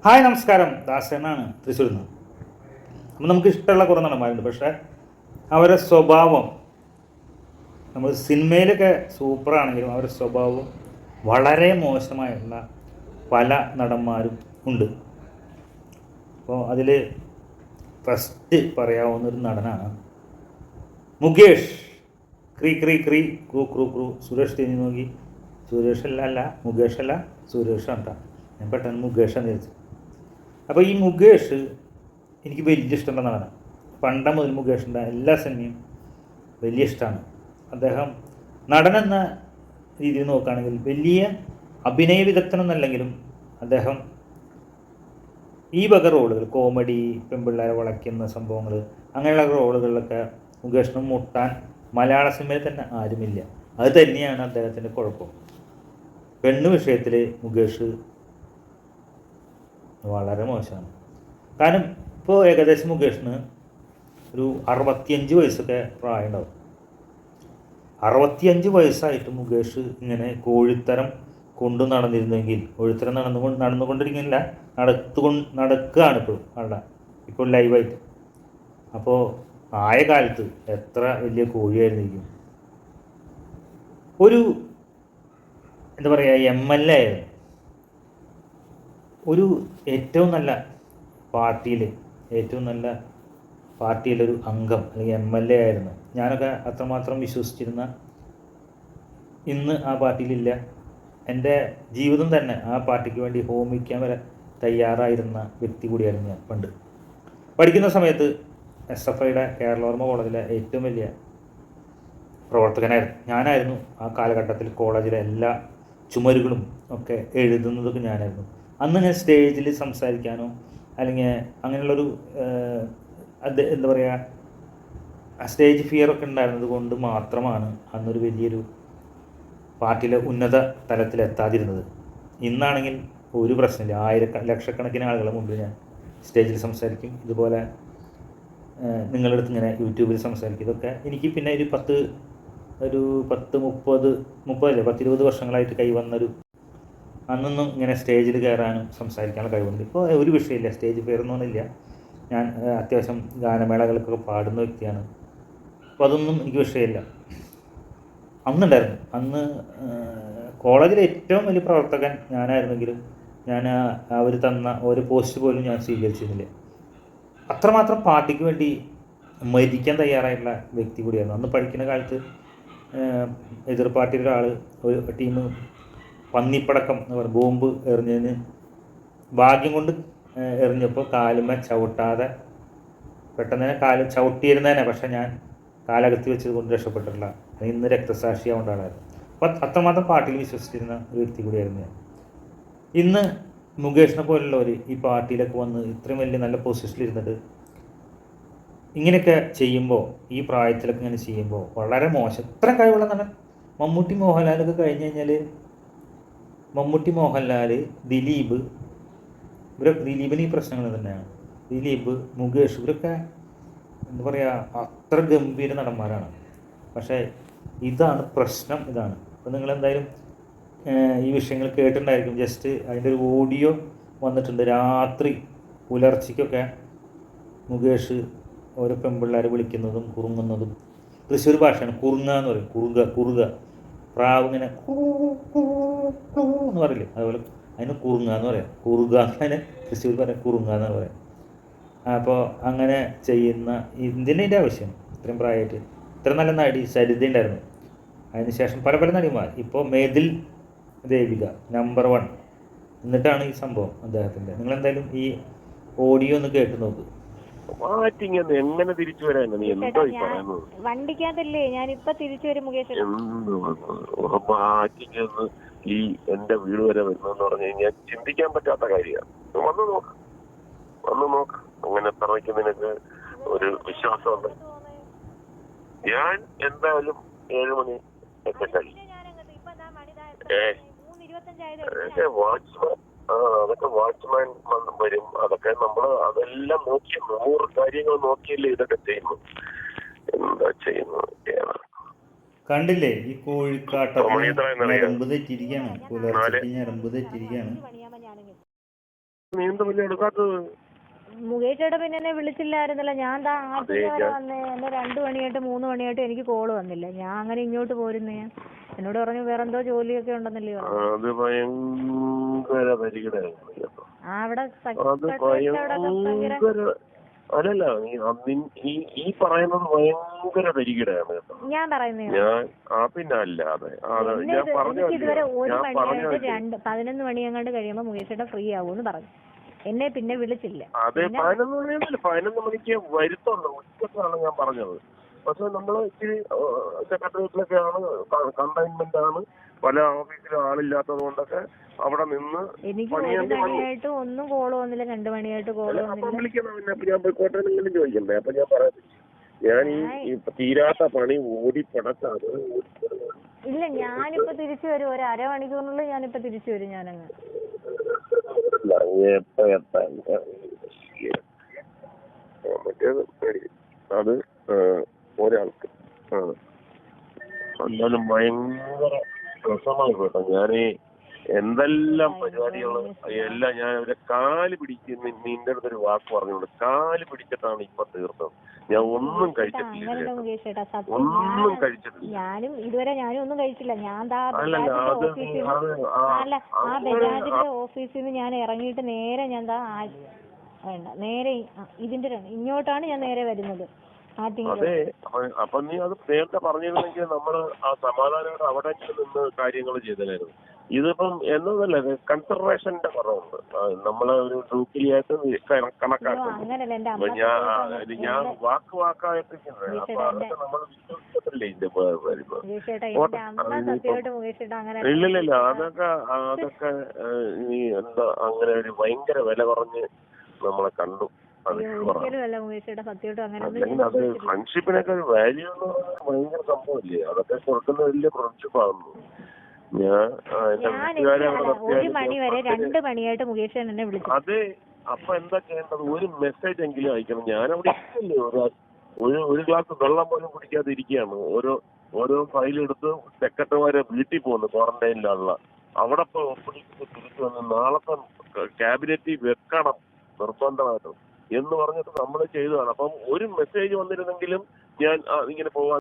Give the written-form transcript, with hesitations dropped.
Hi നമസ്കാരം, ദാസനാണ് തൃശ്ശൂരിൽ നിന്ന്. അപ്പം നമുക്ക് ഇഷ്ടമുള്ള കുറേ നടന്മാരുണ്ട്, പക്ഷേ അവരുടെ സ്വഭാവം നമ്മൾ സിനിമയിലൊക്കെ സൂപ്പറാണെങ്കിലും അവരുടെ സ്വഭാവം വളരെ മോശമായിട്ടുള്ള പല നടന്മാരും ഉണ്ട്. അപ്പോൾ അതിൽ ഫസ്റ്റ് പറയാവുന്നൊരു നടനാണ് മുകേഷ്. ക്രീ ക്രീ ക്രീ ക്രൂ ക്രൂ ക്രൂ. സുരേഷ് തിരിഞ്ഞു നോക്കി. സുരേഷ് അല്ല മുകേഷ് അല്ല, സുരേഷാണ് കേട്ടോ. ഞാൻ പെട്ടെന്ന് മുകേഷ് എന്ന് വിളിച്ചു. അപ്പോൾ ഈ മുകേഷ് എനിക്ക് വലിയ ഇഷ്ടമുള്ള നടനാണ്. പണ്ട് മുതൽ മുകേഷിൻ്റെ എല്ലാ സിനിമയും വലിയ ഇഷ്ടമാണ്. അദ്ദേഹം നടനെന്ന രീതിയിൽ നോക്കുകയാണെങ്കിൽ വലിയ അഭിനയ വിദഗ്ധനൊന്നല്ലെങ്കിലും അദ്ദേഹം ഈ വക റോളുകൾ, കോമഡി, പെൺപിള്ളേരെ വളയ്ക്കുന്ന സംഭവങ്ങൾ, അങ്ങനെയുള്ള റോളുകളിലൊക്കെ മുകേഷിന് മുട്ടാൻ മലയാള സിനിമയിൽ തന്നെ ആരുമില്ല. അത് തന്നെയാണ് അദ്ദേഹത്തിൻ്റെ കുഴപ്പം. പെണ്ണ് വിഷയത്തിൽ മുകേഷ് വളരെ മോശമാണ്. കാരണം ഇപ്പോൾ ഏകദേശം മുകേഷിന് ഒരു 65 വയസ്സൊക്കെ പ്രായമുണ്ടാവും. 65 വയസ്സായിട്ട് മുകേഷ് ഇങ്ങനെ കോഴിത്തരം കൊണ്ടു നടന്നിരുന്നെങ്കിൽ, കോഴിത്തരം നടന്നുകൊണ്ടിരിക്കുന്നില്ല, നടക്കുകയാണ് ഇപ്പോഴും ആളുടെ, ഇപ്പോൾ ലൈവായിട്ട്. അപ്പോൾ ആയ കാലത്ത് എത്ര വലിയ കോഴിയായിരുന്നിരിക്കും. ഒരു എന്താ പറയുക, MLA ആയിരുന്നു. ഒരു ഏറ്റവും നല്ല പാർട്ടിയിലൊരു അംഗം അല്ലെങ്കിൽ MLA ആയിരുന്നു. ഞാനൊക്കെ അത്രമാത്രം വിശ്വസിച്ചിരുന്ന, ഇന്ന് ആ പാർട്ടിയിലില്ല. എൻ്റെ ജീവിതം തന്നെ ആ പാർട്ടിക്ക് വേണ്ടി ഹോമിക്കാൻ വരെ തയ്യാറായിരുന്ന വ്യക്തി കൂടിയായിരുന്നു ഞാൻ പണ്ട് പഠിക്കുന്ന സമയത്ത്. SFIയുടെ കേരളോർമ്മ കോളേജിലെ ഏറ്റവും വലിയ പ്രവർത്തകനായിരുന്നു ഞാനായിരുന്നു. ആ കാലഘട്ടത്തിൽ കോളേജിലെ എല്ലാ ചുമരുകളും ഒക്കെ എഴുതുന്നതൊക്കെ ഞാനായിരുന്നു. അന്ന് ഞാൻ സ്റ്റേജിൽ സംസാരിക്കാനോ അല്ലെങ്കിൽ അങ്ങനെയുള്ളൊരു എന്താ പറയുക, സ്റ്റേജ് ഫിയറൊക്കെ ഉണ്ടായിരുന്നത് കൊണ്ട് മാത്രമാണ് അന്നൊരു വലിയൊരു പാർട്ടിയിലെ ഉന്നത തലത്തിലെത്താതിരുന്നത്. ഇന്നാണെങ്കിൽ ഒരു പ്രശ്നമില്ല. ലക്ഷക്കണക്കിന് ആളുകളുടെ മുമ്പിൽ ഞാൻ സ്റ്റേജിൽ സംസാരിക്കും. ഇതുപോലെ നിങ്ങളുടെ അടുത്ത് ഇങ്ങനെ യൂട്യൂബിൽ സംസാരിക്കും. ഇതൊക്കെ എനിക്ക് പിന്നെ ഒരു 10-20 വർഷങ്ങളായിട്ട് കൈവന്നൊരു, അന്നൊന്നും ഇങ്ങനെ സ്റ്റേജിൽ കയറാനും സംസാരിക്കാനുള്ള കഴിവുണ്ട്. ഇപ്പോൾ ഒരു വിഷയമില്ല, സ്റ്റേജ് ഫിയറൊന്നുമില്ല. ഞാൻ അത്യാവശ്യം ഗാനമേളകൾക്കൊക്കെ പാടുന്ന വ്യക്തിയാണ്. അപ്പോൾ അതൊന്നും എനിക്ക് വിഷയമില്ല. അന്നുണ്ടായിരുന്നു. അന്ന് കോളേജിലെ ഏറ്റവും വലിയ പ്രവർത്തകൻ ഞാനായിരുന്നെങ്കിലും ഞാൻ അവർ തന്ന ഒരു പോസ്റ്റ് പോലും ഞാൻ സ്വീകരിച്ചിരുന്നില്ല. അത്രമാത്രം പാർട്ടിക്ക് വേണ്ടി മരിക്കാൻ തയ്യാറായിട്ടുള്ള വ്യക്തി കൂടിയായിരുന്നു. അന്ന് പഠിക്കുന്ന കാലത്ത് എതിർ പാർട്ടിയിലെ ഒരാൾ, ഒരു ടീം പന്നിപ്പടക്കം എന്ന് പറയുന്ന ബോംബ് എറിഞ്ഞതിന് ഭാഗ്യം കൊണ്ട് എറിഞ്ഞപ്പോൾ കാലുമ്മ ചവിട്ടാതെ പെട്ടെന്ന് തന്നെ കാല് ചവിട്ടിയിരുന്നേനെ, പക്ഷേ ഞാൻ കാലകത്തി വെച്ചത് കൊണ്ട് രക്ഷപ്പെട്ടിട്ടില്ല. ഇന്ന് രക്തസാക്ഷിയാവേണ്ട ആളായിരുന്നു. അപ്പോൾ അത്രമാത്രം പാർട്ടിയിൽ വിശ്വസിച്ചിരുന്ന ഒരു വ്യക്തി കൂടിയായിരുന്നു ഞാൻ. ഇന്ന് മുകേഷിനെ പോലുള്ളവർ ഈ പാർട്ടിയിലൊക്കെ വന്ന് ഇത്രയും വലിയ നല്ല പൊസിഷനിലിരുന്നിട്ട് ഇങ്ങനെയൊക്കെ ചെയ്യുമ്പോൾ, ഈ പ്രായത്തിലൊക്കെ ഇങ്ങനെ ചെയ്യുമ്പോൾ വളരെ മോശം. ഇത്രയും കഴിവുള്ള നടൻ മമ്മൂട്ടി മോഹൻലാലൊക്കെ കഴിഞ്ഞ് കഴിഞ്ഞാൽ, മമ്മൂട്ടി, മോഹൻലാൽ, ദിലീപ്, ദിലീപിന് ഈ പ്രശ്നങ്ങൾ തന്നെയാണ്. ദിലീപ്, മുകേഷ്, ഇവരൊക്കെ എന്താ പറയുക, അത്ര ഗംഭീര നടന്മാരാണ്. പക്ഷേ ഇതാണ് പ്രശ്നം, ഇതാണ്. അപ്പോൾ നിങ്ങളെന്തായാലും ഈ വിഷയങ്ങൾ കേട്ടിട്ടുണ്ടായിരിക്കും. ജസ്റ്റ് അതിൻ്റെ ഒരു ഓഡിയോ വന്നിട്ടുണ്ട്. രാത്രി പുലർച്ചയ്ക്കൊക്കെ മുകേഷ് ഓരോ പെൺപിള്ളേരെ വിളിക്കുന്നതും കുറുങ്ങുന്നതും. തൃശ്ശൂർ ഭാഷയാണ്, കുറുങ്ങ എന്ന് പറയും. കുറുക പ്രാവ് ഇങ്ങനെ എന്ന് പറയില്ലേ, അതുപോലെ അതിന് കുറുങ്ങ എന്ന് പറയാം. കുറുക അങ്ങനെ തൃശ്ശൂർ പറയാം, കുറുങ്ങ എന്ന് പറയാം. അപ്പോൾ അങ്ങനെ ചെയ്യുന്ന ഇതിൻ്റെ ആവശ്യം. ഇത്രയും പ്രായമായിട്ട് ഇത്ര നല്ല നടി സരിത ഉണ്ടായിരുന്നു. അതിനുശേഷം പല നടിമാർ. ഇപ്പോൾ മേതിൽ ദേവിക നമ്പർ 1. എന്നിട്ടാണ് ഈ സംഭവം അദ്ദേഹത്തിൻ്റെ. നിങ്ങളെന്തായാലും ഈ ഓഡിയോ ഒന്ന് കേട്ട് നോക്ക്. എങ്ങനെ തിരിച്ചു വരാൻ നീ എന്തോ പറയുന്നത്? വണ്ടിക്കകത്തല്ലേ ഞാനിപ്പോ തിരിച്ചു വരും മുകേഷ്. മാറ്റിങ്ങന്ന് ഈ എന്റെ വീട് വരെ വരുന്നെന്ന് പറഞ്ഞു കഴിഞ്ഞാൽ ചിന്തിക്കാൻ പറ്റാത്ത കാര്യമാണ്. വന്നു നോക്ക് അങ്ങനെ എത്രയ്ക്ക് നിനക്ക് ഒരു വിശ്വാസമുണ്ട്? ഞാൻ എന്തായാലും 7 മണി ഒക്കെ കഴിയും. അതൊക്കെ വാച്ച്മാൻ വരും. അതൊക്കെ നമ്മൾ അതെല്ലാം നോക്കി 100 കാര്യങ്ങൾ നോക്കിയല്ലേ ഇതൊക്കെ ചെയ്യുന്നു. എന്താ ചെയ്യുന്നത്? കണ്ടില്ലേ ഈ കോഴിക്കാട്ടം ഞരമ്പ് തെറ്റിയിരിക്കുകയാണ്. പുലർച്ചയ്ക്ക് ഞരമ്പ് തെറ്റിയിരിക്കുകയാണ്. നീ എന്താ പിന്നെ എടുക്കാത്തത്? മുകേഷ് ചേട്ടൻ പിന്നെ എന്നെ വിളിച്ചില്ലായിരുന്നല്ലോ. ഞാൻ ആദ്യം വരെ വന്നേ. എന്നെ 2 മണിയായിട്ട് 3 മണിയായിട്ട് എനിക്ക് കോള് വന്നില്ല. ഞാൻ അങ്ങനെ ഇങ്ങോട്ട് പോരുന്നേ. എന്നോട് പറഞ്ഞു വേറെ എന്തോ ജോലിയൊക്കെ ഉണ്ടെന്നല്ലേ പറഞ്ഞു. അത് ഭയങ്കര പരിഗണനയാണ് കേട്ടോ. അവിടെ അത് ഭയങ്കര അല്ലല്ല, ഈ പറയുന്നത് ഭയങ്കര പരിഗണനയാണ് കേട്ടോ. ഞാൻ പറയുന്നത് പിന്നെ അല്ലാതെ ഇതുവരെ 1 മണിയായിട്ട് 11 മണിയങ്ങാണ്ട് കഴിയുമ്പോ മുകേഷ് ചേട്ടൻ ഫ്രീ ആവൂന്ന് പറഞ്ഞു. എന്നെ പിന്നെ വിളിച്ചില്ല. അതെ, 11 മണിക്ക് വരുത്തുള്ളൂ. ഉച്ചക്കാണ് ഞാൻ പറഞ്ഞത്. പക്ഷെ നമ്മള് ഇച്ചിരി സെക്രട്ടേറിയറ്റിലൊക്കെയാണ്, കണ്ടെയ്ൻമെന്റ് ആണ്, പല ഓഫീസിലും ആളില്ലാത്തത് കൊണ്ടൊക്കെ അവിടെ നിന്ന് എനിക്ക് 1 മണിയായിട്ട് ഒന്നും കോള് വന്നില്ല. 2 മണിയായിട്ട് കോള് വന്നില്ല. വിളിക്കണം. പിന്നെ ഞാൻ പോയിക്കോട്ടെ എങ്കിലും ചോദിക്കണ്ടേ? അപ്പൊ ഞാൻ പറയാം, ഞാൻ ഈ തീരാത്ത പണി ഓടി പടക്കാതെ. ഇല്ല, ഞാനിപ്പോ തിരിച്ചു വരും. ഒരു അരമണിക്കൂറിനുള്ളിൽ ഞാനിപ്പോ തിരിച്ചു വരും. ഞാനങ്ങ് അത് ഒരാൾക്ക് എന്നാലും ഭയങ്കര രസമായി കേട്ടോ. ഞാനീ എന്തെല്ലാം പരിപാടികള് എല്ലാം ഞാൻ അവരെ കാല് പിടിക്കുന്ന, നിന്റെ അടുത്തൊരു വാക്ക് പറഞ്ഞുകൊണ്ട് കാല് പിടിച്ചിട്ടാണ് ഇപ്പൊ തീർത്തത്. ഞാൻ ഒന്നും കഴിച്ചിട്ടില്ല. ഞാനും ഇതുവരെ ഒന്നും കഴിച്ചില്ല. ഞാൻ ബജാജിന്റെ ഓഫീസിൽ നിന്ന് ഞാൻ ഇറങ്ങിയിട്ട് നേരെ നേരെ ഇതിന്റെ ഇങ്ങോട്ടാണ് ഞാൻ നേരെ വരുന്നത്. അതെ, അപ്പൊ നീ അത് നേരത്തെ പറഞ്ഞിരുന്നെങ്കിൽ നമ്മള് ആ സമാധാനമായിട്ട് അവിടെ നിന്ന് കാര്യങ്ങൾ ചെയ്തതായിരുന്നു. ഇതിപ്പം എന്നതല്ല, കൺസർവേഷന്റെ കുറവുണ്ട്. നമ്മളെ ഒരു ഡ്യൂക്കിലിയായിട്ട് കണക്കാക്കുന്നു. ഞാൻ വാക്കായിട്ട് അപ്പൊ അതൊക്കെ നമ്മൾ വിശ്വസിച്ചിട്ടില്ലേ ഇതിന്റെ വരുന്നത്. ഇല്ലില്ല, അതൊക്കെ നീ എന്താ അങ്ങനെ ഒരു ഭയങ്കര വില കുറഞ്ഞ് നമ്മളെ കണ്ടു. അത് ഫ്രണ്ട്ഷിപ്പിനൊക്കെ ഒരു വാല്യൂ എന്ന് പറയുന്നത് ഭയങ്കര സംഭവമില്ലേ? അതൊക്കെ കൊടുക്കുന്ന വലിയ ഫ്രണ്ട്ഷിപ്പാകുന്നു. അതെ, അപ്പൊ എന്താ ചെയ്യേണ്ടത്? ഒരു മെസ്സേജ് എങ്കിലും അയക്കണം. ഞാനവിടെ ഇരിക്കല്ലേ, ഒരു ഗ്ലാസ് വെള്ളം പോലും കുടിക്കാതെ ഇരിക്കുകയാണ്. ഓരോ ഫയലെടുത്ത് സെക്രട്ടറിമാരെ വീട്ടിൽ പോകുന്നു, ക്വാറന്റൈനിലുള്ള. അവിടെ ഒപ്പിടിച്ച് തിരിച്ചു വന്ന് നാളത്തെ ക്യാബിനറ്റിൽ വെക്കണം നിർബന്ധമായിട്ടും എന്ന് പറഞ്ഞിട്ട് നമ്മൾ ചെയ്തതാണ്. അപ്പം ഒരു മെസ്സേജ് വന്നിരുന്നെങ്കിലും ഞാൻ ഇങ്ങനെ പോവാൻ